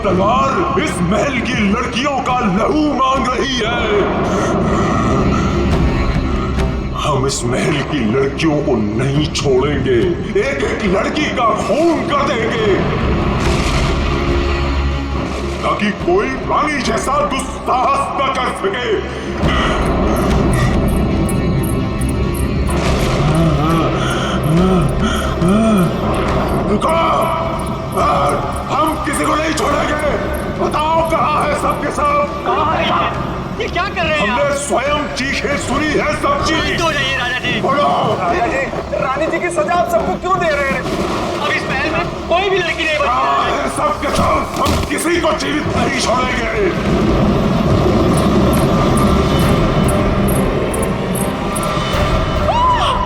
तलवार इस महल की लड़कियों का लहू मांग रही है। हम इस महल की लड़कियों को नहीं छोड़ेंगे, एक एक लड़की का खून कर देंगे, ताकि कोई रानी जैसा दुस्साहस न कर सके। रुको, हम किसी को नहीं छोड़ेंगे। बताओ कहाँ है सबके सब? कहाँ है? ये क्या कर रहे हैं? हमने स्वयं चीखें सुनी है सब चीज। हो जाइए राजा जी। बोलो राजा जी, रानी जी की सजा आप सबको क्यों दे रहे हैं? अब इस महल में कोई भी लड़की नहीं बची। सबके सब, हम किसी को जीवित नहीं छोड़ेंगे।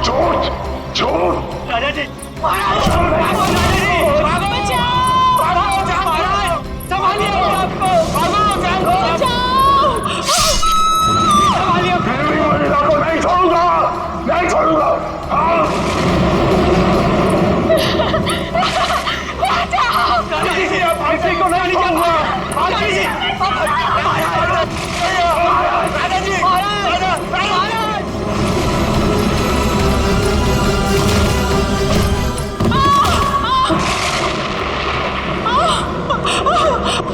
झूठ झूठ। राजा जी, महाराज, राजा जी, भागो, बचाओ, भागो, महाराज, संभालिए अपने आप को, भागो, बचाओ, संभालिए। मेरी महिला को नहीं छोड़ूंगा, नहीं छोड़ूंगा। राजा जी, आप किसी को नहीं छोड़ूंगा। राजा जी, राजा जी, महाराज।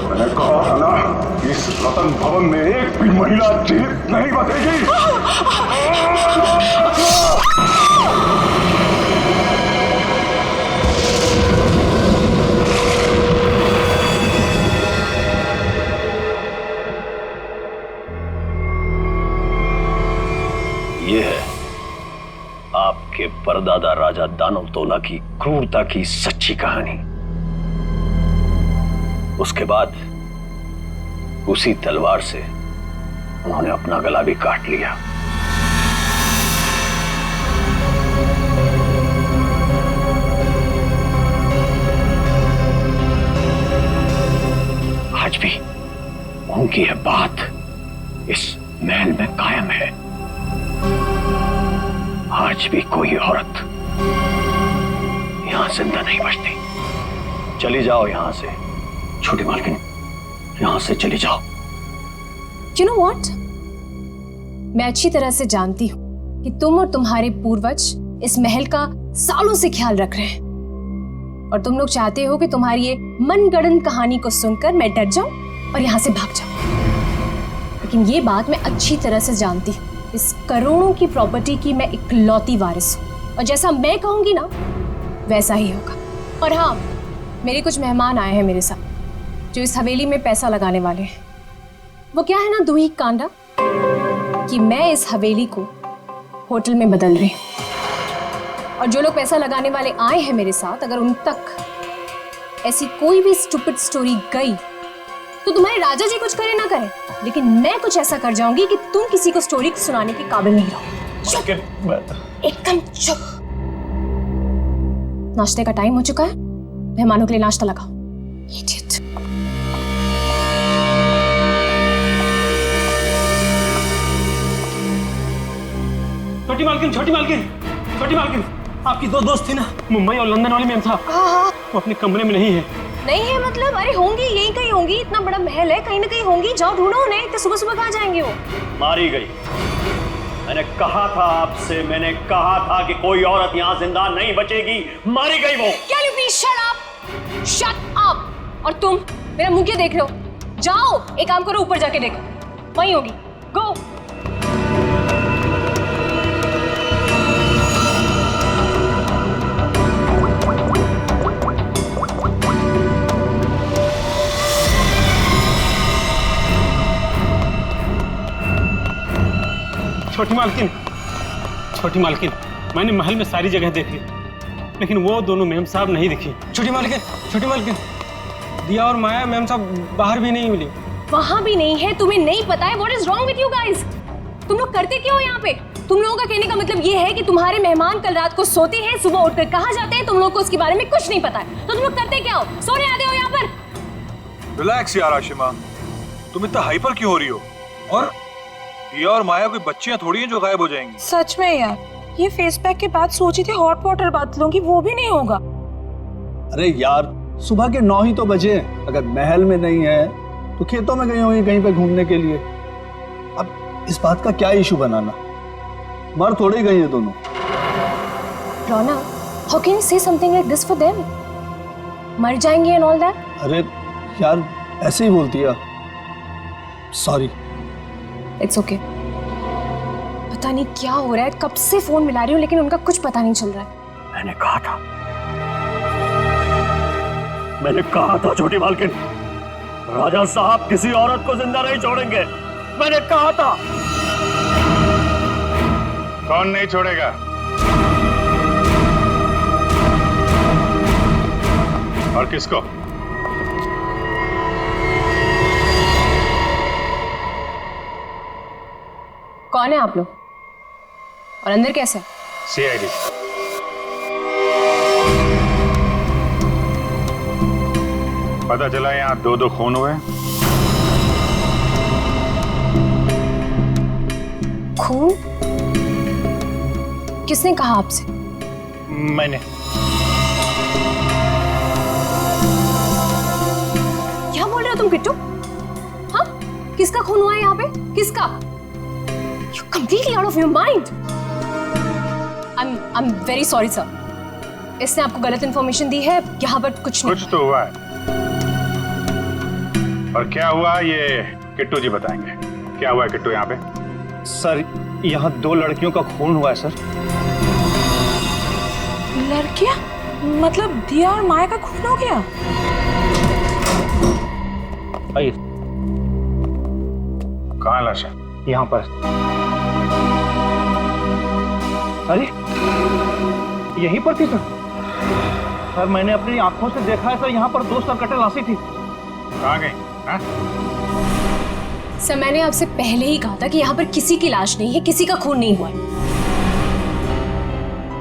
मैंने कहा था ना, इस रतन भवन में एक भी महिला जीवित नहीं बचेगी। ये है आपके परदादा राजा दानवतोला की क्रूरता की सच्ची कहानी। उसके बाद उसी तलवार से उन्होंने अपना गला भी काट लिया। आज भी उनकी यह बात इस महल में कायम है। आज भी कोई औरत यहां जिंदा नहीं बचती। चली जाओ यहां से छोटी मालकिन, यहां से चली जाओ। You know what? मैं अच्छी तरह से जानती हूँ कि तुम और तुम्हारे पूर्वज इस महल का सालों से ख्याल रख रहे हैं और तुम लोग चाहते हो कि तुम्हारी ये मनगढ़ंत कहानी को सुनकर मैं डर जाऊं और यहाँ से भाग जाऊं। लेकिन ये बात मैं अच्छी तरह से जानती हूँ, इस करोड़ों की प्रॉपर्टी की मैं इकलौती वारिस हूँ और जैसा मैं कहूंगी ना वैसा ही होगा। और हाँ, मेरे कुछ मेहमान आए हैं मेरे साथ जो इस हवेली में पैसा लगाने वाले हैं। वो क्या है ना दूही कांडा कि मैं इस हवेली को होटल में बदल रही हूँ और जो लोग पैसा लगाने वाले आए हैं मेरे साथ, अगर उन तक ऐसी कोई भी स्टूपिड स्टोरी गई तो तुम्हारे राजा जी कुछ करे ना करे, लेकिन मैं कुछ ऐसा कर जाऊंगी कि तुम किसी को स्टोरी सुनाने के काबिल नहीं रहो। चुप, एकदम चुप। नाश्ते का टाइम हो चुका है, मेहमानों के लिए नाश्ता लगाओ। इडियट। छोटी मालकिन, छोटी मालकिन, छोटी मालकिन, आपकी दो दोस्त थी ना, मुंबई और लंदन वाली मैम साहब, वो अपने कमरे में नहीं है। नहीं है मतलब? अरे होंगी, यहीं कहीं होंगी, इतना बड़ा महल है, कहीं ना कहीं होंगी, जाओ ढूंढो उन्हें। इतने सुबह सुबह कहाँ जाएंगे वो? मारी गई। मैंने कहा था आपसे, मैंने कहा था कि कोई औरत यहाँ जिंदा नहीं बचेगी। मारी गई वो। Can you please shut up? Shut up! और तुम मेरा मुंह क्या देख रहे हो? जाओ एक काम करो, ऊपर जाके देखो, वहीं होगी। गो। छोटी मालकिन, छोटी मालकिन, मैंने महल में सारी जगह देखी लेकिन वो दोनों मैम साहब नहीं दिखी। छोटी मालकिन, दिया और माया मैम साहब बाहर भी नहीं मिली। वहां भी नहीं है? तुम्हें नहीं पता है? What is wrong with you guys? तुम लोग करते क्या हो यहाँ पे? तुम लोगों का कहने का मतलब ये है कि तुम्हारे मेहमान कल रात को सोते हैं, सुबह उठकर कहाँ जाते हैं, तुम लोग को उसके बारे में कुछ नहीं पता है। तो तुम लोग करते क्या हो? सोने आते हो यहाँ पर? रिलैक्स यार आशिमा, तुम इतना हाइपर क्यों हो रही हो? और दिया और माया कोई बच्चियां थोड़ी हैं जो गायब हो जाएंगी। सच में यार, ये फेस पैक के बाद सोची थी हॉट वाटर बात लूंगी, वो भी नहीं होगा। अरे यार सुबह के 9 ही तो बजे। अगर महल में नहीं है तो खेतों में गई होंगी कहीं पे घूमने के लिए। अब इस बात का क्या इशू बनाना, मर थोड़ी गई है दोनों। रोना, how can you say something like this for them? मर जाएंगे and all that? अरे यार ऐसे ही बोलती है। सॉरी। It's okay. पता नहीं क्या हो रहा है, कब से फोन मिला रही हूँ लेकिन उनका कुछ पता नहीं चल रहा है। मैंने कहा था छोटी मालकिन, राजा साहब किसी औरत को जिंदा नहीं छोड़ेंगे। मैंने कहा था। कौन नहीं छोड़ेगा? और किसको? कौन है आप लोग और अंदर कैसे? सीआईडी। पता चला यहाँ 2-2 खून हुए। खून? किसने कहा आपसे? मैंने। क्या बोल रहे हो तुम किट्टू? हाँ? किसका खून हुआ है यहाँ पे? किसका? You're completely out of your mind. I'm very sorry sir. इसने आपको गलत इंफॉर्मेशन दी है। यहाँ पर कुछ नहीं। कुछ तो हुआ है। और क्या हुआ ये किट्टू जी बताएंगे। क्या हुआ है किट्टू यहाँ पे? सर यहाँ 2 लड़कियों का खून हुआ है सर। लड़कियां? मतलब दिया और माया का खून हो गया? आइए। कहाँ लाश है? यहाँ पर। अरे यहीं पर थी सर। सर मैंने अपनी आंखों से देखा है सर, यहाँ पर 2 सरकटे लाशी थी। कहाँ गई? हाँ? सर मैंने आपसे पहले ही कहा था कि यहाँ पर किसी की लाश नहीं है, किसी का खून नहीं हुआ है।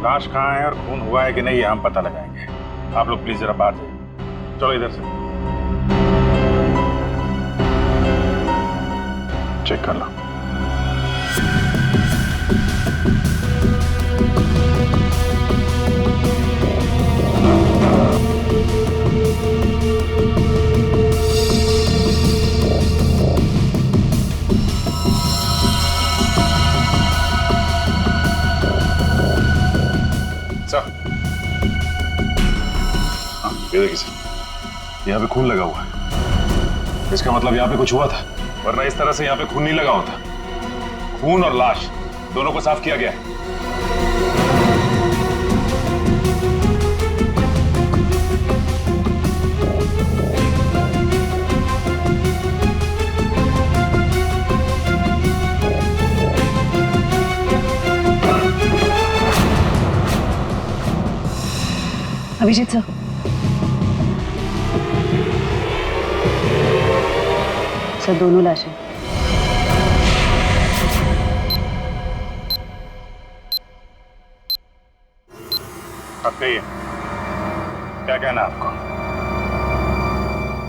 लाश कहाँ है और खून हुआ है कि नहीं, ये हम पता लगाएंगे। आप लोग प्लीज जरा बाहर जाइए। चलो इधर से चेक कर लो। ये देखिए सर, यहाँ पे खून लगा हुआ है। इसका मतलब यहाँ पे कुछ हुआ था, वरना इस तरह से यहाँ पे खून नहीं लगा होता। खून और लाश दोनों को साफ किया गया है। अभिजीत सर, दोनों लाशें। अब कहिए, क्या कहना आपको?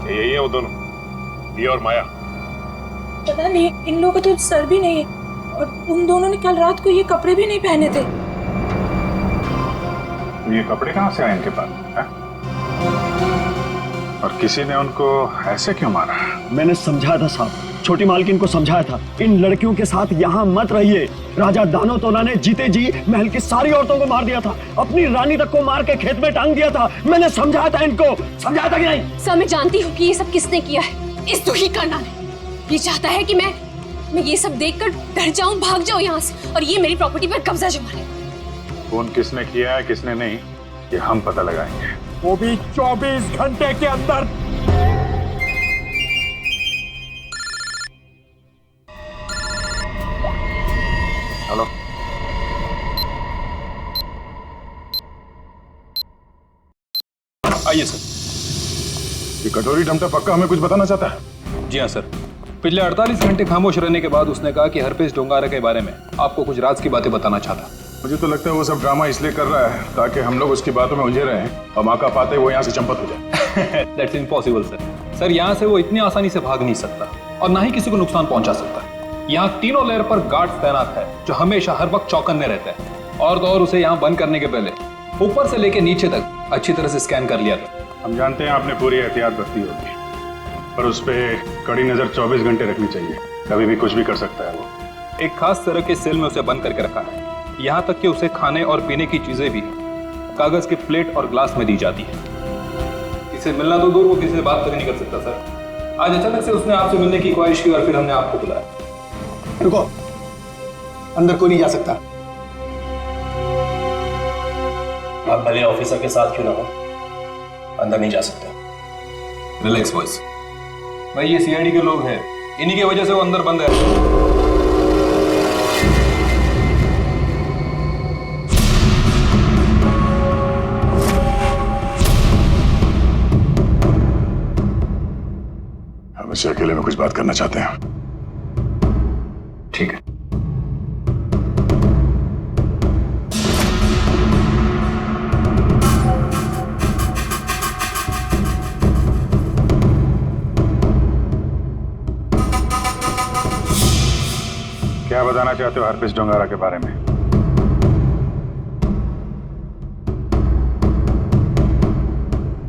क्या यही है वो दोनों, दिया और माया? पता नहीं, इन लोगों का तो सर भी नहीं है और उन दोनों ने कल रात को ये कपड़े भी नहीं पहने थे। ये कपड़े कहाँ से आए इनके पास है? और किसी ने उनको ऐसे क्यों मारा? मैंने समझाया था साहब, छोटी मालकिन को समझाया था, इन लड़कियों के साथ यहाँ मत रहिए। राजा दानोतोला ने जीते जी महल की सारी औरतों को मार दिया था, अपनी रानी तक को मार के खेत में टांग दिया था। मैंने समझाया था इनको, समझाया था कि नहीं? सर मैं जानती हूँ कि ये सब किसने किया है। इस दुखी करना ने ये चाहता है कि मैं ये सब देखकर डर जाऊं, भाग जाऊं यहाँ से और ये मेरी प्रॉपर्टी पर कब्जा जमा ले। खून किसने किया है किसने नहीं, ये हम पता लगाएंगे, वो भी 24 घंटे के अंदर। हेलो, आइए सर। ये कटोरी डमटा पक्का हमें कुछ बताना चाहता है? जी हाँ सर, पिछले 48 घंटे खामोश रहने के बाद उसने कहा कि हरपेश डोंगारा के बारे में आपको कुछ राज की बातें बताना चाहता। मुझे तो लगता है वो सब ड्रामा इसलिए कर रहा है ताकि हम लोग उसकी बातों में उलझे रहें और मौका पाते वो यहाँ से चंपत हो जाए। That's impossible sir. सर यहाँ से वो इतनी आसानी से भाग नहीं सकता और ना ही किसी को नुकसान पहुंचा सकता। यहाँ तीनों लेयर पर गार्ड्स तैनात है जो हमेशा हर वक्त चौकन्ने रहते हैं। और तो और उसे यहाँ बंद करने के पहले ऊपर से लेकर नीचे तक अच्छी तरह से स्कैन कर लिया था। हम जानते हैं आपने पूरी एहतियात बरती होगी, पर उस पर कड़ी नजर 24 घंटे रखनी चाहिए। कभी भी कुछ भी कर सकता है वो। एक खास तरह के सेल में उसे बंद करके रखा है, यहाँ तक कि उसे खाने और पीने की चीजें भी कागज के प्लेट और ग्लास में दी जाती है। किसे मिलना तो दूर, वो किसी से बात तक नहीं कर सकता सर। आज अचानक से उसने आपसे मिलने की ख्वाहिश की और फिर हमने आपको बुलाया। रुको, अंदर कोई नहीं जा सकता। आप भले ऑफिसर के साथ क्यों ना हो, अंदर नहीं जा सकते। रिलैक्स बॉयज, भाई ये सीआईडी के लोग हैं, इन्हीं की वजह से वो अंदर बंद है। हम इससे अकेले में कुछ बात करना चाहते हैं। ठीक है। क्या बताना चाहते हो हरप्रीत डोंगारा के बारे में?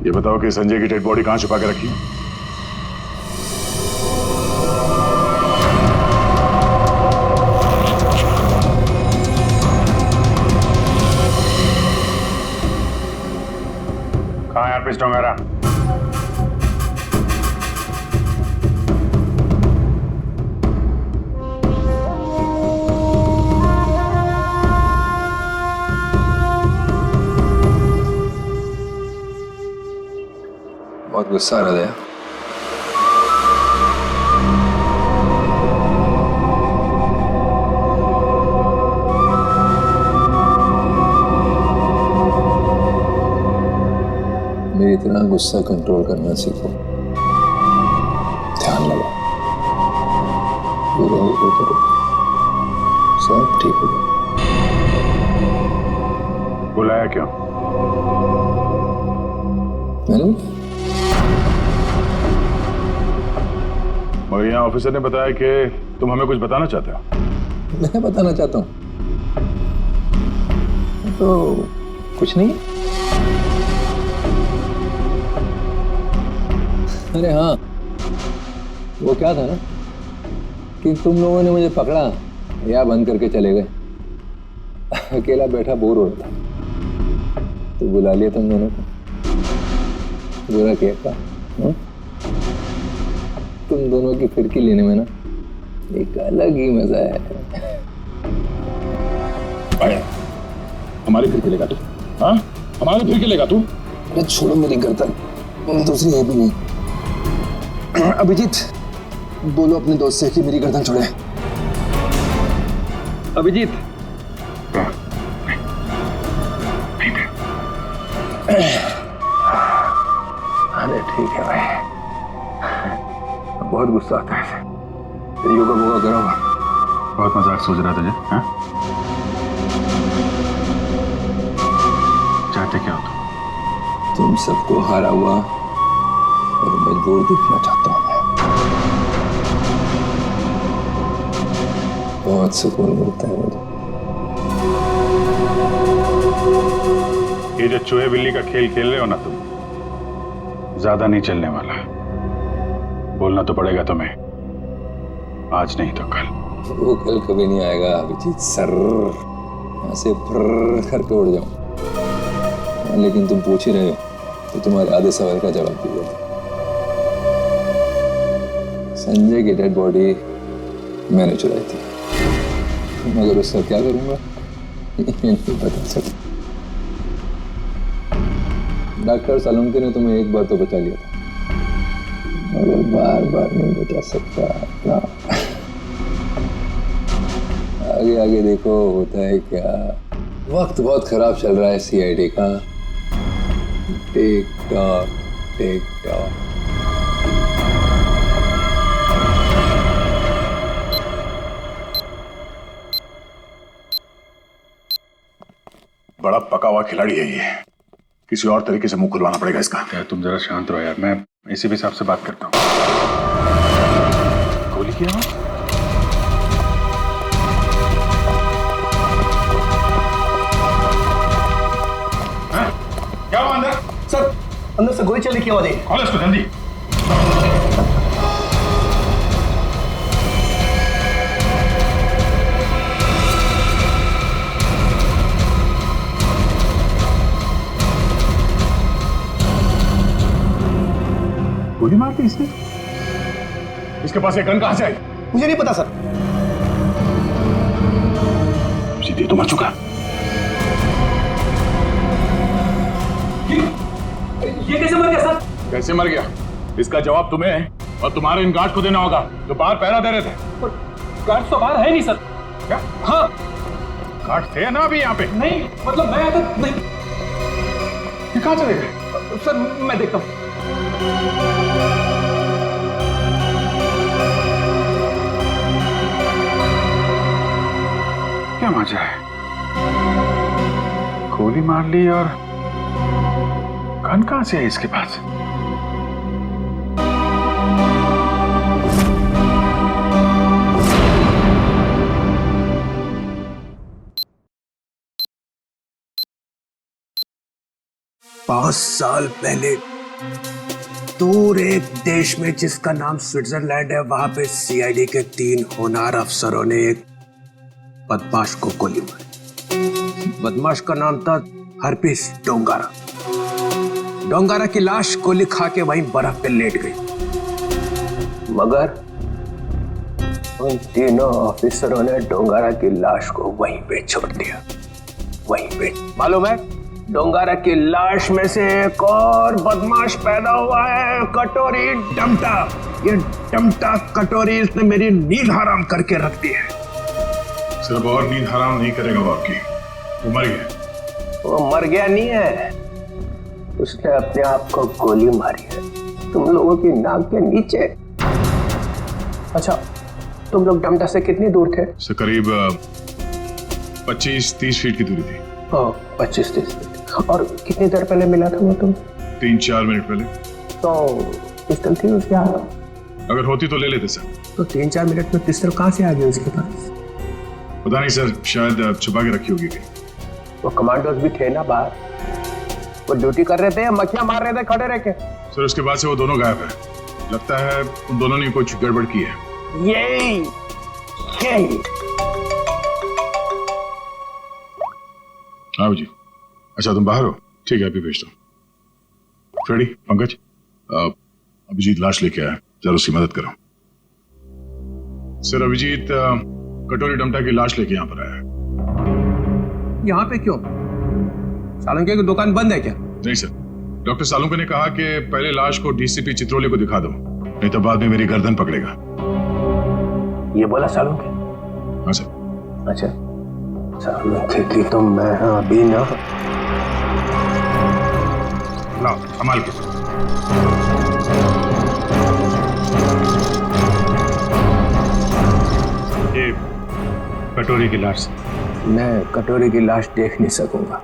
ये बताओ कि संजय की डेड बॉडी कहां छुपा के रखी? कहाँ है हरप्रीत डोंगारा? बहुत गुस्सा आ रहा है। मेरी तरह गुस्सा कंट्रोल करना सीखो, ध्यान लगाओ, पूरा ऊपर करो, सब ठीक होगा। बुलाया क्यों? मैंने मगर यहाँ ऑफिसर ने बताया कि तुम हमें कुछ बताना चाहते हो। मैं बताना चाहता हूँ तो कुछ नहीं। अरे हाँ, वो क्या था ना कि तुम लोगों ने मुझे पकड़ा या बंद करके चले गए। अकेला बैठा बोर हो रहा था तो बुला लिया तुम दोनों को। बुरा किया था? तुम दोनों की फिरकी लेने में ना एक अलग ही मजा है। आया, हमारी फिर लेगा तू? हाँ, हमारी फिर लेगा तू? अरे छोड़ो मेरी गर्दन, दूसरी है भी नहीं। अभिजीत, बोलो अपने दोस्त से कि मेरी गर्दन छोड़े। अभिजीत, अरे ठीक है भाई, बहुत गुस्सा आता है। योगा वोगा करो। बहुत मजाक सोच रहा तुझे? हाँ? चाहते क्या हो तुम सबको हारा हुआ और मजबूर दिखना चाहता हूं मैं। बहुत सुकून मिलता है मुझे। ये जो चूहे बिल्ली का खेल खेल रहे हो ना तुम, ज्यादा नहीं चलने वाला। बोलना तो पड़ेगा तुम्हें, आज नहीं तो कल। वो कल कभी नहीं आएगा अभिजीत सर, यहाँ से फर्र करके उड़ जाऊं। लेकिन तुम पूछ ही रहे हो तो तुम्हारे आधे सवाल का जवाब दीजिए। संजय की डेड बॉडी मैंने चुराई थी, मगर उसका क्या करूंगा ये नहीं बता सकता। डॉक्टर सालुंके ने तुम्हें एक बार तो बचा लिया था, मगर बार बार नहीं बचा सकता ना। आगे आगे देखो होता है क्या। वक्त बहुत खराब चल रहा है सीआईडी का। Tick tock tick tock. बड़ा पका हुआ खिलाड़ी है ये, किसी और तरीके से मुंह खुलवाना पड़ेगा इसका। यार तुम जरा शांत रहो यार, मैं इसी भी हिसाब से बात करता हूँ। गोली किया ना? सर, अंदर से गोली चली नहीं किया वजह। खोलो इसको जल्दी। गोली मार दी इसने? इसके पास ये गन कहां से आई? मुझे नहीं पता सर। सीधी तो मर चुका। ये कैसे मर गया सर? कैसे मर गया इसका जवाब तुम्हें और तुम्हारे इन गार्ड को देना होगा जो बाहर पहरा दे रहे थे। गार्ड तो बाहर है नहीं सर। क्या? हाँ गार्ड थे ना अभी यहाँ पे? नहीं, मतलब मैं तो नहीं। ये कहां चले गए? सर मैं देखता हूँ। क्या मजा है? गोली मार ली और गन कहां से है इसके पास? पांच साल पहले दूर एक देश में जिसका नाम स्विट्जरलैंड है, वहां पे सीआईडी के 3 होनहार अफसरों ने एक बदमाश को गोली मारी। बदमाश का नाम था हरपीस डोंगारा। डोंगारा की लाश गोली खा के वहीं बर्फ पे लेट गई, मगर उन तीनों ऑफिसरों ने डोंगारा की लाश को वहीं पे छोड़ दिया। वहीं पे मालूम है, डोंगारा की लाश में से एक और बदमाश पैदा हुआ है, कटोरी डमटा। ये डमटा कटोरी इसने मेरी नींद हराम करके रख दी है। सिर्फ और नींद हराम नहीं करेगा वो आपकी। वो मर गया। वो मर गया नहीं है, उसने अपने आप को गोली मारी है तुम लोगों की नाक के नीचे। अच्छा, तुम लोग डमटा से कितनी दूर थे? से करीब 25-30 फीट की दूरी थी। 25-30 फीट। और कितनी देर पहले मिला था वो तुम? 3-4 मिनट पहले। तो पिस्टल थी उसके हाथ? अगर होती तो ले लेते सर। तो 3-4 मिनट में पिस्टल कहां से आ गई उसके पास? पता नहीं सर, शायद छुपा के रखी होगी कहीं। वो कमांडोज भी थे ना बाहर, वो ड्यूटी कर रहे थे या मक्खियां मार रहे थे खड़े रह के? सर उसके बाद से वो दोनों गायब है। लगता है उन दोनों ने कुछ गड़बड़ की है। यही हाँ जी। अच्छा तुम बाहर हो? ठीक है, अभी भेजता हूँ। फ्रेडी, पंकज, अभिजीत लाश लेके आया, जरा उसकी मदद करो। सर अभिजीत कटोरी डमटा की लाश लेके यहाँ पर आया है। यहाँ पे क्यों? सालुंके की दुकान बंद है क्या? नहीं सर, डॉक्टर सालुंके ने कहा कि पहले लाश को डीसीपी चित्रोले को दिखा दो, नहीं तो बाद में मेरी गर्दन पकड़ेगा। ये बोला सालुंके? हाँ सर। अच्छा, सालुंके की तो मैं अभी ना। लाओ संभाल के। ये कटोरी की लाश। मैं कटोरी की लाश देख नहीं सकूंगा,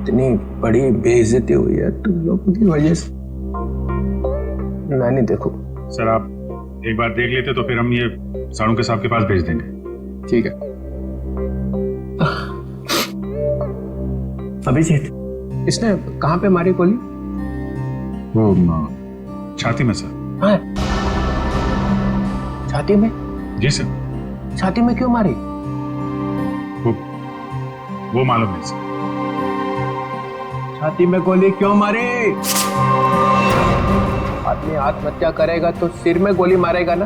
इतनी बड़ी बेइज्जती हुई है तुम लोगों की वजह से। मैं नहीं देखूं। सर आप एक बार देख लेते तो फिर हम ये सालुंके साहब के पास भेज देंगे। ठीक है। अभिजीत, इसने कहां पे मारी गोली? वो छाती में सर। हाँ? छाती में? जी सर। छाती में क्यों मारी? वो मालूम नहीं सर। छाती में गोली क्यों मारी? आदमी आत्महत्या करेगा तो सिर में गोली मारेगा ना,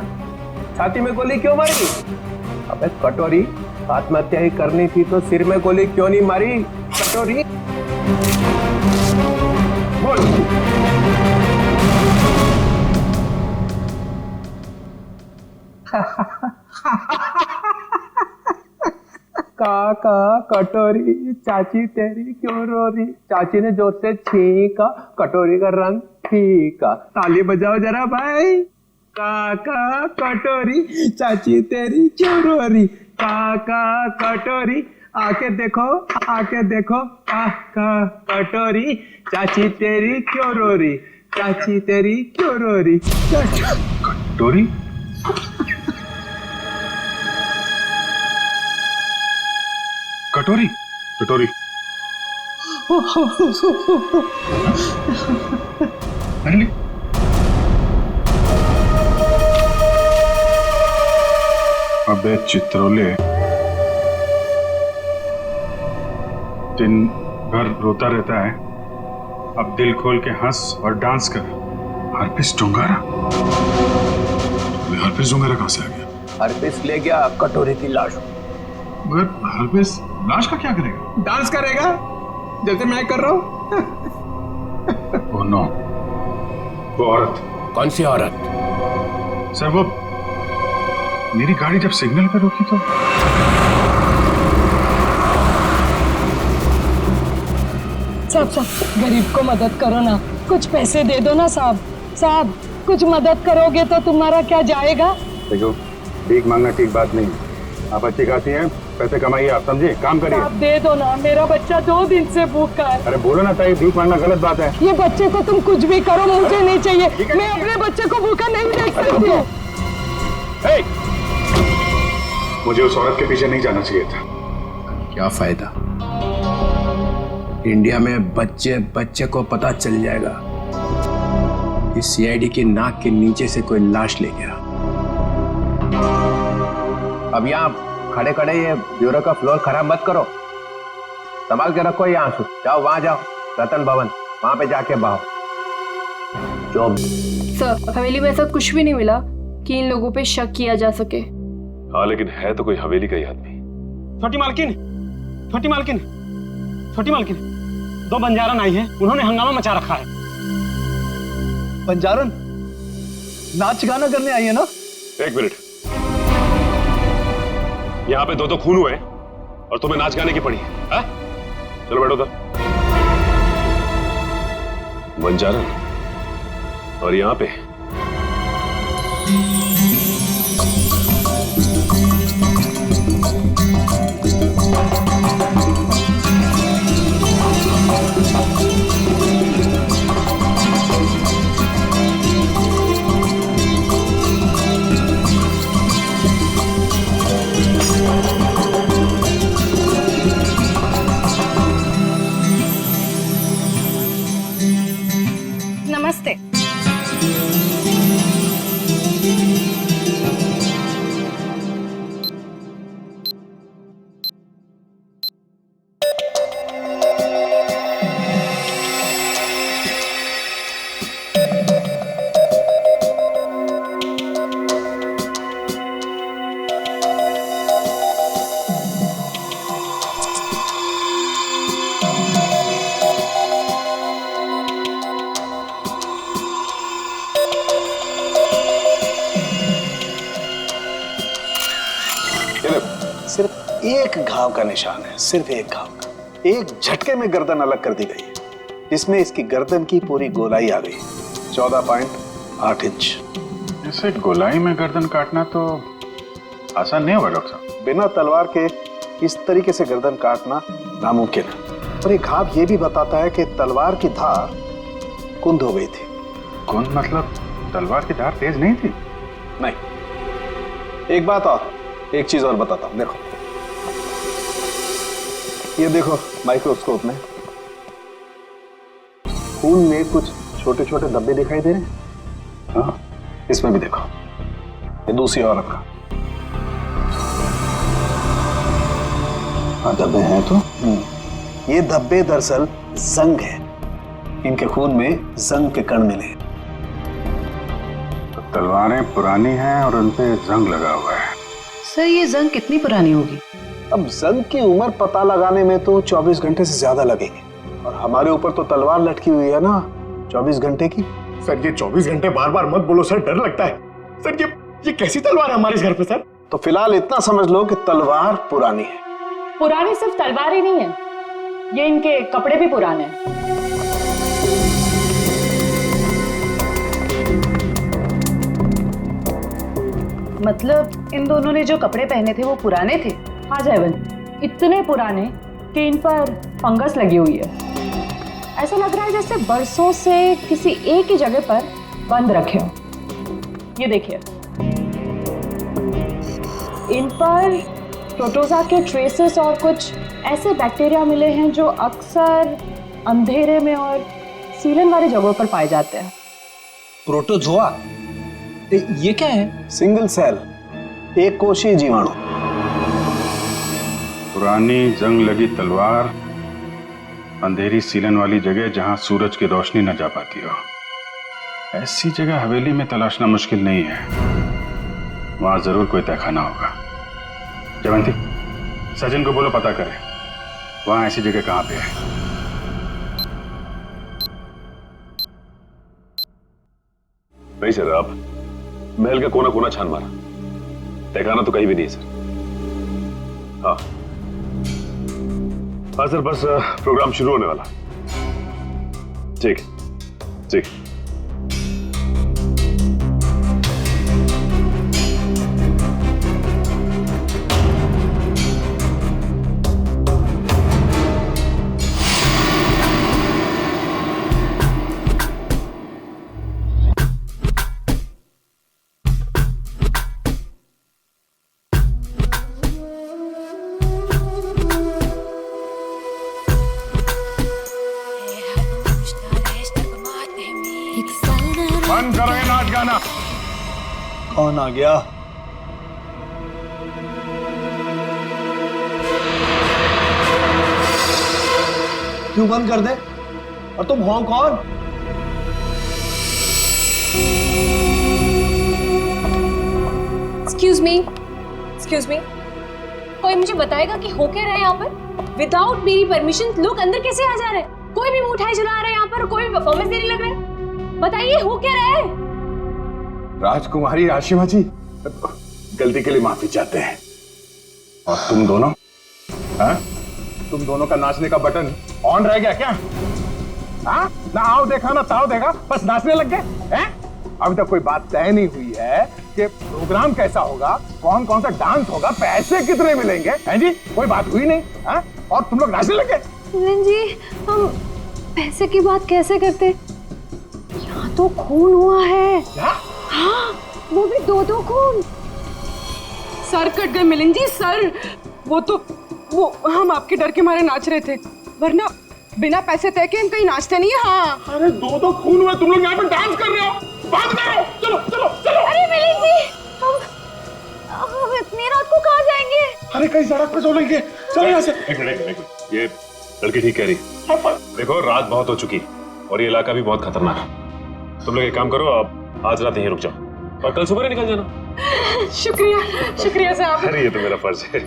छाती में गोली क्यों मारी? अबे कटोरी, आत्महत्या ही करनी थी तो सिर में गोली क्यों नहीं मारी? कटोरी बोल। काका कटोरी, चाची तेरी क्यों रो रही? चाची ने जोर से छींका, कटोरी का रंग फीका। ताली बजाओ जरा भाई। काका कटोरी, चाची तेरी क्यों रो रही? काका कटोरी, आके देखो, आके देखो। काका कटोरी, चाची तेरी क्यों रो रही? चाची तेरी क्यों रो रही? कटोरी? कटोरी? कटोरी मेरे लिए अबे चित्रोले, दिन भर रोता रहता है, अब दिल खोल के हंस और डांस कर। हरपिस डोंगारा? हरपिस डोंगारा कहां से आ गया? हरपिस ले गया कटोरे की लाश। मगर हरपिस लाश का क्या करेगा? डांस करेगा जैसे मैं कर रहा हूँ। ओह नो, वो औरत। कौन सी औरत? सर वो मेरी गाड़ी जब सिग्नल पे रुकी तो साहब गरीब को मदद करो ना, कुछ पैसे दे दो ना साहब। साहब कुछ मदद करोगे तो तुम्हारा क्या जाएगा? देखो, भीख मांगना ठीक बात नहीं। आप अच्छी खाती हैं, पैसे कमाइए, आप समझिए, काम करिए। आप दे दो ना, मेरा बच्चा 2 दिन से भूखा है। अरे बोलो ना ताई, भीख मांगना गलत बात है। ये बच्चे को तुम कुछ भी करो, मुझे नहीं चाहिए। मैं अपने बच्चे को भूखा नहीं देख सकती। मुझे उस औरत के पीछे नहीं जाना चाहिए था। क्या फायदा? इंडिया में बच्चे बच्चे को पता चल जाएगा कि सीआईडी की नाक के नीचे से कोई लाश ले गया। अब यहाँ खड़े खड़े ये ब्यूरो का फ्लोर खराब मत करो, संभाल के रखो ये आंसू। जाओ वहां जाओ, रतन भवन, वहां पे जाके बहाओ। जो सर, हवेली में ऐसा कुछ भी नहीं मिला कि इन लोगों पे शक किया जा सके। हाँ, लेकिन है तो कोई हवेली का ही आदमी। छोटी मालकिन, छोटी मालकिन, छोटी मालकिन, 2 बंजारन आई हैं, उन्होंने हंगामा मचा रखा है। बंजारन नाच गाना करने आई है ना? 1 मिनट, यहाँ पे 2 खून हुए और तुम्हें नाच गाने की पड़ी है? चलो बैठो उधर। बंजारन और यहाँ पे नमस्ते। सिर्फ एक घाव का निशान है, सिर्फ एक घाव का। एक झटके में गर्दन अलग कर दी गई है, जिसमें इसकी गर्दन की पूरी गोलाई आ गई, 14.8 इंच। ऐसे गोलाई में गर्दन काटना तो आसान नहीं होगा डॉक्टर साहब। बिना तलवार के इस तरीके से गर्दन काटना नामुमकिन है। और ये घाव ये भी बताता है कि तलवार की धार कुंद हो गई थी। कुंद मतलब तलवार की धार तेज नहीं थी? नहीं। एक बात और, एक चीज और बताता हूं, देखो ये देखो माइक्रोस्कोप में खून में कुछ छोटे छोटे धब्बे दिखाई दे रहे हैं। हाँ, इसमें भी देखो, ये दूसरी औरत का। हाँ, धब्बे हैं तो ये धब्बे दरअसल जंग है। इनके खून में जंग के कण मिले। तो तलवारें पुरानी हैं और उन पे जंग लगा हुआ है। सर ये जंग कितनी पुरानी होगी? अब जंग की उम्र पता लगाने में तो 24 घंटे से ज्यादा लगेंगे, और हमारे ऊपर तो तलवार लटकी हुई है ना 24 घंटे की। सर ये 24 घंटे बार बार मत बोलो सर, डर लगता है। सर ये कैसी तलवार है हमारे घर पे सर? तो फिलहाल इतना समझ लो कि तलवार पुरानी है। पुरानी सिर्फ तलवार ही नहीं है, ये इनके कपड़े भी पुराने हैं। मतलब इन दोनों ने जो कपड़े पहने थे वो पुराने थे? हाँ जयवंत, इतने पुराने कि इन पर फंगस लगी हुई है। ऐसा लग रहा है जैसे बरसों से किसी एक ही जगह पर बंद रखे हो। ये देखिए, इन पर प्रोटोजा के ट्रेसेस और कुछ ऐसे बैक्टीरिया मिले हैं जो अक्सर अंधेरे में और सीलन वाली जगहों पर पाए जाते हैं। प्रोटोजोआ? ये क्या है? सिंगल सेल, एक कोशीय जीवाणु। पुरानी जंग लगी तलवार, अंधेरी सीलन वाली जगह जहां सूरज की रोशनी न जा पाती हो। ऐसी जगह हवेली में तलाशना मुश्किल नहीं है, वहां जरूर कोई तहखाना होगा। जयवंती, सचिन को बोलो पता करे वहां ऐसी जगह कहां पे है। नहीं सर, आप महल का कोना कोना छान मारा, तहखाना तो कहीं भी नहीं है सर। हाँ हाँ सर, बस प्रोग्राम शुरू होने वाला। ठीक ठीक। बंद करो ये नाच गाना। कौन आ गया? क्यों बंद कर दे? और तुम हो कौन? एक्सक्यूज मी, कोई मुझे बताएगा कि हो क्या रहा है यहाँ पर? विदाउट मेरी परमिशन लोग अंदर कैसे आ जा रहे हैं? कोई भी मिठाई जला रहा है यहाँ पर, कोई भी परफॉर्मेंस देने लग रहा है। बताइए हो क्या रहा है? राजकुमारी आशिमा जी, गलती के लिए माफी चाहते हैं। और तुम दोनों, हाँ? तुम दोनों का नाचने का बटन ऑन रह गया क्या? हाँ? ना आओ देखा ना ताओ देखा, बस नाचने लग गए हैं? अभी तक कोई बात तय नहीं हुई है कि प्रोग्राम कैसा होगा, कौन कौन सा डांस होगा, पैसे कितने मिलेंगे, हैं जी? कोई बात हुई नहीं, हाँ? और तुम लोग नाचने लग गए। मिलन जी, हम पैसे की बात कैसे करते? यहाँ तो खून हुआ है। क्या? हाँ, वो भी 2-2 खून। सर कट गए मिलन जी, सर। वो हम आपके डर के मारे नाच रहे थे, वरना बिना पैसे तय के हम कहीं नाचते नहीं है। हाँ। अरे 2-2 खून हुए, तुम लोग यहाँ पर डांस कर रहे हो, बात करो, चलो चलो चलो। अरे मिलन जी, हम इतनी रात को कहाँ जाएंगे? अरे कहीं सड़क पे सो लेंगे, चलो यहाँ से। एक मिनट, ये लड़की ठीक कह रही। देखो रात बहुत हो चुकी और ये इलाका भी बहुत खतरनाक है। तुम लोग एक काम करो, आप आज रात यहीं रुक जाओ और कल सुबह निकल जाना। शुक्रिया साहब। अरे ये तो मेरा फर्ज है।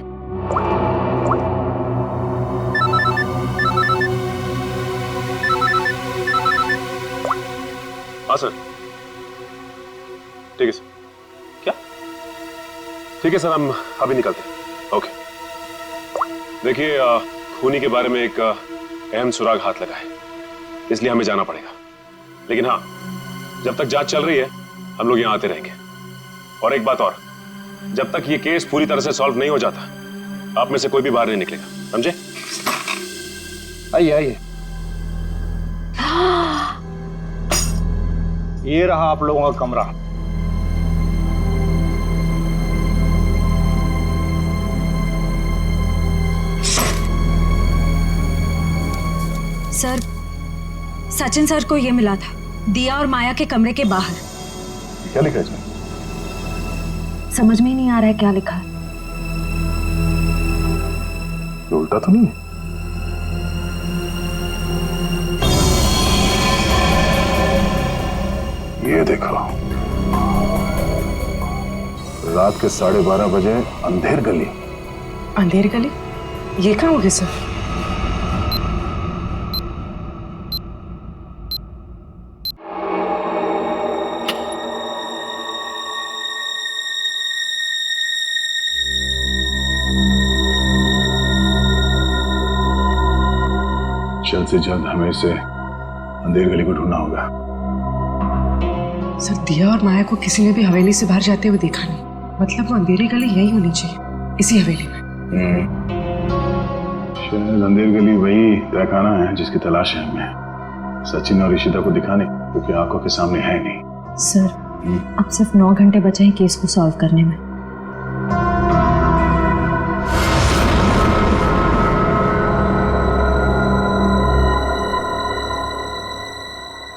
हाँ सर, ठीक है सर। क्या? ठीक है सर, हम अभी निकलते हैं। ओके। देखिए, खूनी के बारे में एक अहम सुराग हाथ लगा है, इसलिए हमें जाना पड़ेगा। लेकिन हाँ, जब तक जांच चल रही है हम लोग यहाँ आते रहेंगे। और एक बात और, जब तक ये केस पूरी तरह से सॉल्व नहीं हो जाता आप में से कोई भी बाहर नहीं निकलेगा, समझे? आइए आइए। ये रहा आप लोगों का कमरा। सर, सचिन सर को ये मिला था, दिया और माया के कमरे के बाहर। क्या लिखा है इसमें? समझ में ही नहीं आ रहा है क्या लिखा है। ये उल्टा तो नहीं है? ये देखो, रात के 12:30 बजे अंधेर गली। अंधेर गली? ये कहाँ होगी सर? जल्द से जल्द हमें इसे अंधेर गली को ढूंढना होगा। सर, दिया और माया को किसी ने भी हवेली से बाहर जाते हुए देखा नहीं, मतलब वो अंधेरी गली यही होनी चाहिए, इसी हवेली में। शायद अंधेर गली वही तहखाना है जिसकी तलाश है हमें। सचिन और ईशिता को दिखाने, क्योंकि आंखों के सामने है नहीं। सर, अब सिर्फ 9 घंटे बचे हैं केस को सॉल्व करने में।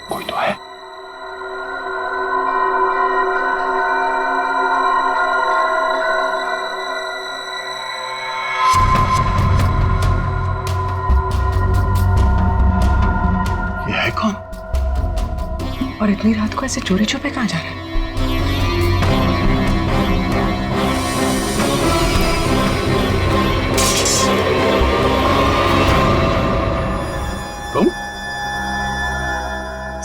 कोई तो है। इतनी रात को ऐसे चोरी छुपे कहाँ जा रहे हैं? तुम?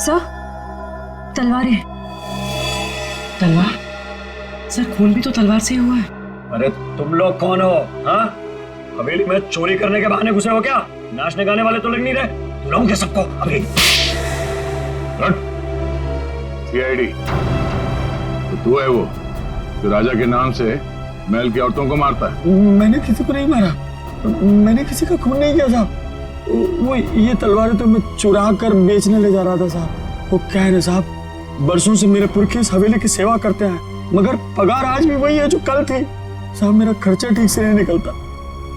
सर, तलवारें। तलवार? सर खून भी तो तलवार से ही हुआ है। अरे तुम लोग कौन हो? हाँ, हवेली में चोरी करने के बहाने घुसे हो क्या? नाचने गाने वाले तो लग नहीं रहे। बुलाऊंगे सबको अभी। सीआईडी तो तू है वो जो राजा के नाम से महल की औरतों को मारता है? मैंने किसी को नहीं मारा, मैंने किसी का खून नहीं किया साहब। वो ये तलवारें तो मैं चुरा कर बेचने ले जा रहा था साहब। वो क्या है ना साहब, बरसों से मेरे पुरखे इस हवेली की सेवा करते हैं, मगर पगार आज भी वही है जो कल थी साहब। मेरा खर्चा ठीक से नहीं निकलता।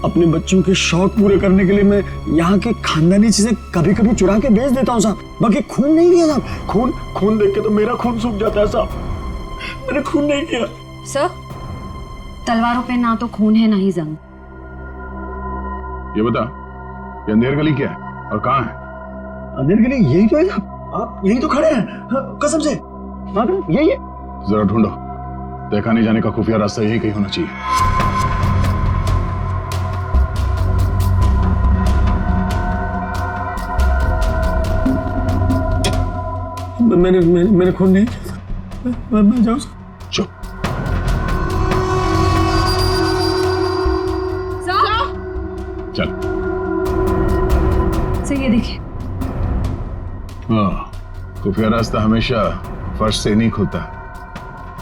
अपने बच्चों के शौक पूरे करने के लिए मैं यहाँ के खानदानी चीजें कभी कभी चुरा के बेच देता हूँ साहब। बाकी खून नहीं किया साहब। खून देख के तो मेरा खून सूख जाता है साहब। मैंने खून नहीं किया। सर, तलवारों पे ना तो खून है ना ही जंग। ये बता, ये अंधेर गली क्या है और कहाँ है? अंधेर गली यही तो है साहब, आप यही तो खड़े हैं। हाँ, कसम से यही है। जरा ढूंढो, देखा नहीं जाने का खुफिया रास्ता यही कहीं होना चाहिए। मैंने खून नहीं किया। मैं जाऊँ? चुप। चल। सर ये देखिए। हाँ, खुफिया रास्ता हमेशा फर्श से नहीं खुलता,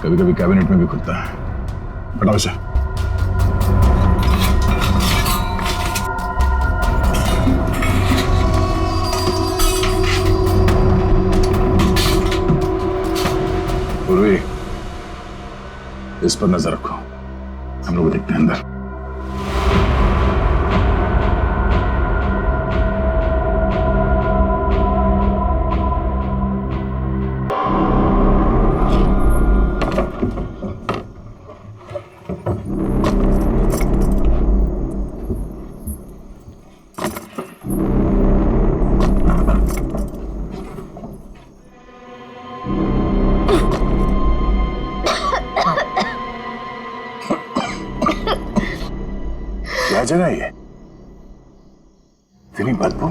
कभी कभी कैबिनेट में भी खुलता है। हटाओ इसे। पूर्वी, इस पर नजर रखो, हम लोग देखते हैं अंदर। क्या जगह है ये? इतनी बदबू।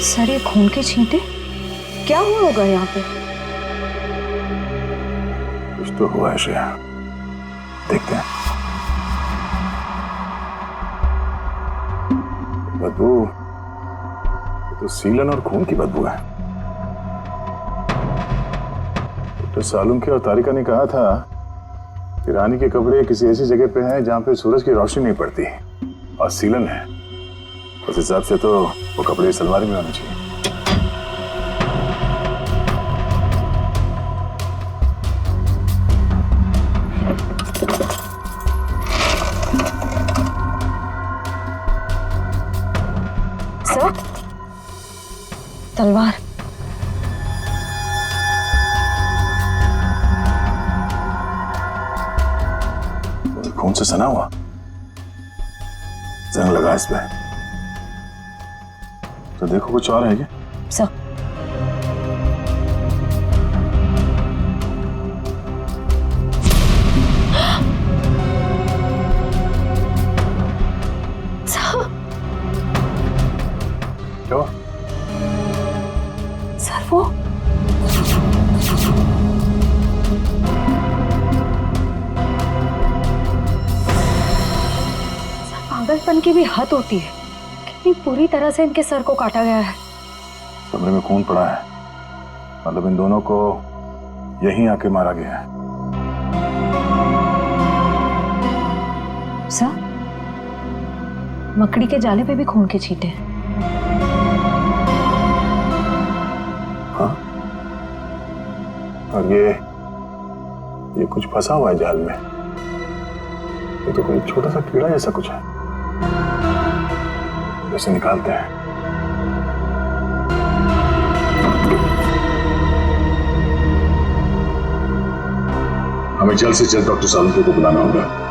सर, ये खून के छींटे क्या हुआ होगा यहाँ पे? कुछ तो हुआ है श्रेया, देखते हैं। बदबू तो सीलन और खून की बदबू है। डॉक्टर सालुंखे और तारिका ने कहा था कि रानी के कपड़े किसी ऐसी जगह पे हैं जहां पे सूरज की रोशनी नहीं पड़ती और सीलन है। उस हिसाब से तो वो कपड़े इस अलमारी में होने चाहिए। तलवार। खून से सना हुआ, जंग लगा इस पे। तो देखो कुछ और है क्या? सर, क्या? सर वो पागलपन की भी हद होती है। कितनी पूरी तरह से इनके सर को काटा गया है। कमरे में खून पड़ा है, मतलब इन दोनों को यहीं आके मारा गया है। सर, मकड़ी के जाले पे भी खून के छींटे हैं। हाँ? और ये कुछ फंसा हुआ है जाल में। ये तो कोई छोटा सा कीड़ा जैसा कुछ है, जैसे निकालते हैं। हमें जल्द से जल्द डॉक्टर सालुंके को बुलाना होगा।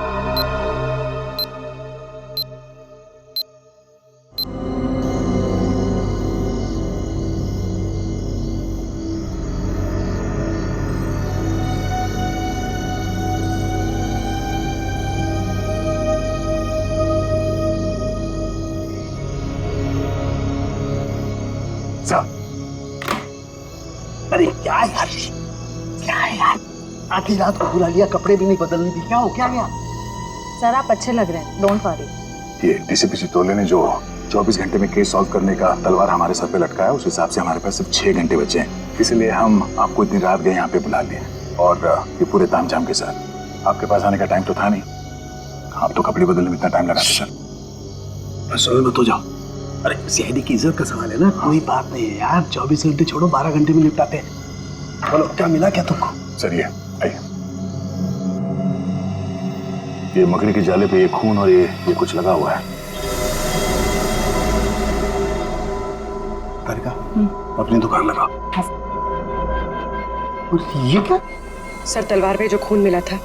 अरे क्या यार, क्या है यार, आधी रात को बुला लिया, कपड़े भी नहीं बदलने दी, क्या हो क्या गया? सर आप अच्छे लग रहे हैं, डोंट वरी। ये डीसीपी चितौले ने जो 24 घंटे में केस सॉल्व करने का तलवार हमारे सर पे लटकाया, उस हिसाब से हमारे पास सिर्फ 6 घंटे बचे हैं। इसलिए हम आपको इतनी रात गए यहाँ पे बुला लिए, और ये पूरे तामझाम के साथ। आपके पास आने का टाइम तो था नहीं, आप तो कपड़े बदलने में इतना टाइम लगाते सर। बस मत हो जाओ। अरे सीआईडी की इज्जत का सवाल है ना, कोई बात नहीं है यार, 24 घंटे छोड़ो, 12 घंटे में निपटाते हैं। बोलो क्या मिला क्या तुमको? सर ये आइए, ये मकड़ी के जाले पे ये खून और ये कुछ लगा हुआ है। तारिका, अपनी दुकान लगा। और ये क्या? सर तलवार पे जो खून मिला था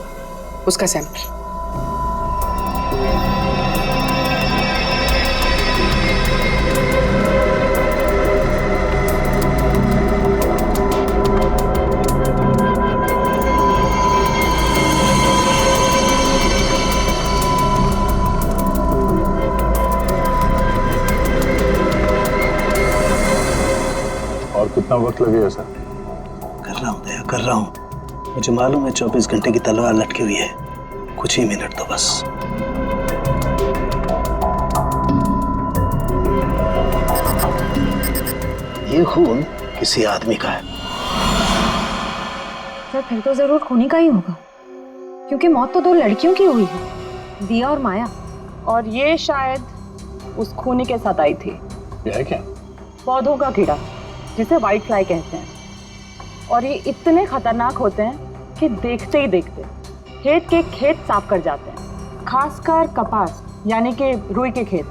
उसका सैंपल। कितना वक्त लगेगा सर? कर रहा हूँ दया, कर रहा हूँ। मुझे मालूम है 24 घंटे की तलवार लटकी हुई है, कुछ ही मिनट तो बस। ये खून किसी आदमी का है। सर फिर तो जरूर खूनी का ही होगा, क्योंकि मौत तो 2 लड़कियों की हुई है, दिया और माया। और ये शायद उस खूनी के साथ आई थी। ये है क्या? पौधों का कीड़ा जिसे व्हाइट फ्लाई कहते हैं, और ये इतने खतरनाक होते हैं कि देखते ही देखते खेत के खेत साफ कर जाते हैं, खासकर कपास यानी कि रुई के खेत।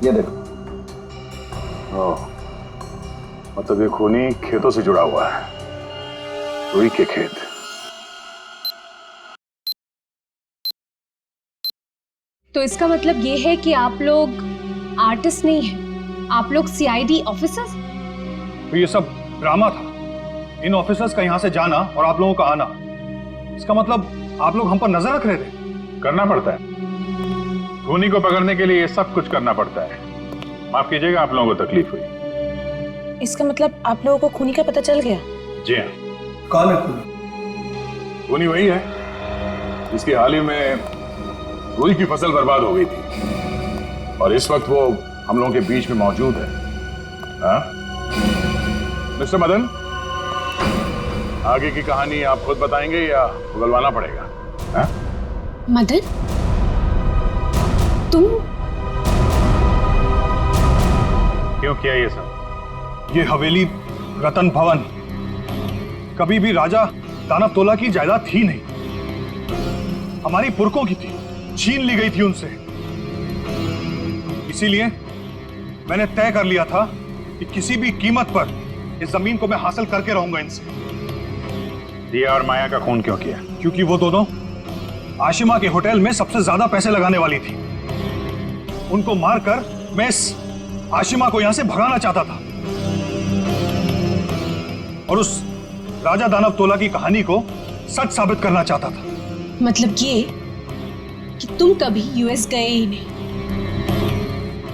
ये देखो, मतलब ये खूनी खेतों से जुड़ा हुआ है, रुई के खेत। तो इसका मतलब ये है कि आप लोग आर्टिस्ट नहीं हैं, आप लोग सीआईडी ऑफिसर्स? तो ये सब ड्रामा था, इन ऑफिसर्स का यहाँ से जाना और आप लोगों का आना। इसका मतलब आप लोग हम पर नजर रख रहे थे। करना पड़ता है, खूनी को पकड़ने के लिए ये सब कुछ करना पड़ता है। माफ कीजिएगा, आप लोगों को तकलीफ हुई। इसका मतलब आप लोगों को खूनी का पता चल गया? जी हाँ। कौन है खूनी? खूनी वही है जिसकी हाल ही में रुई की फसल बर्बाद हो गई थी, और इस वक्त वो हम लोगों के बीच में मौजूद है। हाँ? मिस्टर मदन, आगे की कहानी आप खुद बताएंगे या उगलवाना पड़ेगा? हा? मदन, तुम क्यों किया ये सब? ये हवेली रतन भवन कभी भी राजा दानव तोला की जायदाद थी नहीं, हमारी पुरखों की थी, छीन ली गई थी उनसे। इसीलिए मैंने तय कर लिया था कि किसी भी कीमत पर इस जमीन को मैं हासिल करके रहूंगा इनसे। दिया और माया का खून क्यों किया? क्योंकि वो दोनों आशिमा के होटल में सबसे ज्यादा पैसे लगाने वाली थी। उनको मारकर मैं इस आशिमा को यहां से भगाना चाहता था, और उस राजा दानव तोला की कहानी को सच साबित करना चाहता था। मतलब ये कि तुम कभी यूएस गए ही नहीं,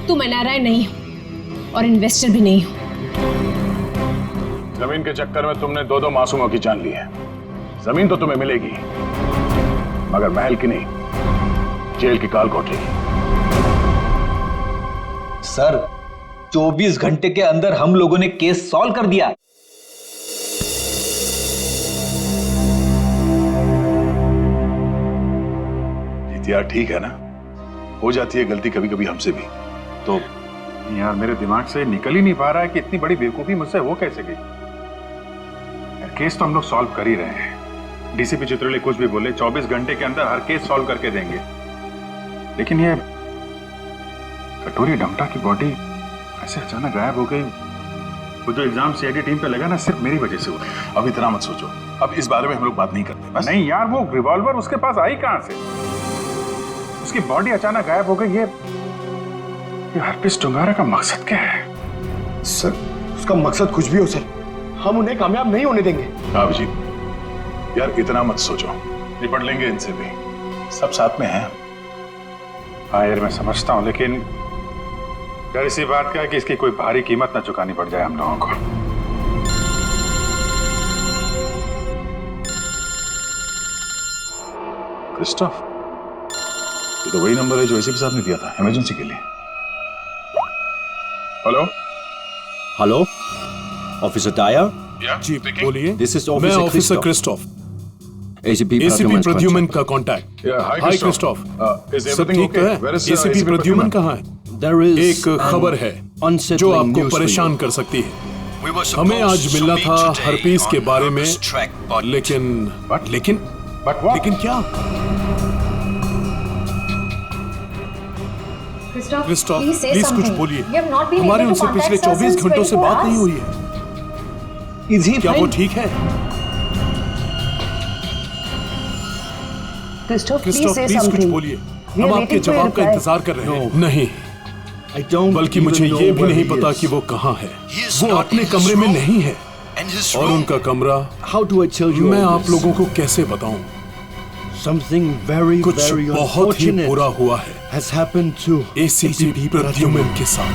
तुम एनआरआई नहीं हो और इन्वेस्टर भी नहीं हो। जमीन के चक्कर में तुमने 2 मासूमों की जान ली है। जमीन तो तुम्हें मिलेगी, मगर महल की नहीं, जेल की काल कोठरी। सर 24 घंटे के अंदर हम लोगों ने केस सॉल्व कर दिया। यार ठीक है ना, हो जाती है गलती कभी कभी हमसे भी। तो यार मेरे दिमाग से निकल ही नहीं पा रहा है कि इतनी बड़ी बेवकूफी मुझसे हो कैसे गई। केस तो हम लोग सॉल्व कर ही रहे हैं। डीसीपी चित्रले कुछ भी बोले, 24 घंटे के अंदर हर केस सॉल्व करके देंगे। लेकिन ये कटोरी डमटा की बॉडी ऐसे अचानक गायब हो गई। वो जो इल्जाम सीआईडी टीम पे लगा ना, सिर्फ मेरी वजह से हुआ। अब इतना मत सोचो, अब इस बारे में हम लोग बात नहीं करते बस। नहीं यार, वो रिवॉल्वर उसके पास आई कहां से? उसकी बॉडी अचानक गायब हो गई। ये हरपिस टुंगारा का मकसद क्या है? सर, उसका मकसद कुछ भी हो सर, हम उन्हें कामयाब नहीं होने देंगे। अभिजीत यार, इतना मत सोचो, निपट लेंगे इनसे भी, सब साथ में हैं। हाँ यार, मैं समझता हूँ, लेकिन डर इसी बात का है कि इसकी कोई भारी कीमत ना चुकानी पड़ जाए हम लोगों को। क्रिस्टोफ, ये तो वही नंबर है जो एसीपी साहब ने दिया था इमरजेंसी के लिए। Hello hello, officer Dyer. जी बोलिए। दिस इज मैं ऑफिसर क्रिस्टोफ, एसीपी प्रद्युमन का कांटेक्ट। हाय क्रिस्टोफ, सब ठीक है? एसीपी प्रद्युमन कहाँ है? एक खबर है जो आपको परेशान कर सकती है। हमें आज मिलना था हरपीस के बारे में, लेकिन क्या? क्रिस्टोफ, प्लीज कुछ बोलिए। हमारी उनसे पिछले 24 घंटों से बात नहीं हुई है। क्या वो ठीक है? क्रिस्टोफ, प्लीज कुछ बोलिए। हम आपके जवाब का इंतजार कर रहे हैं। नहीं, बल्कि मुझे ये भी नहीं पता कि वो कहाँ है। वो अपने कमरे में नहीं है, और उनका कमरा मैं आप लोगों को कैसे बताऊं? कुछ बहुत ही बुरा हुआ है एसीपी प्रद्युमन के साथ।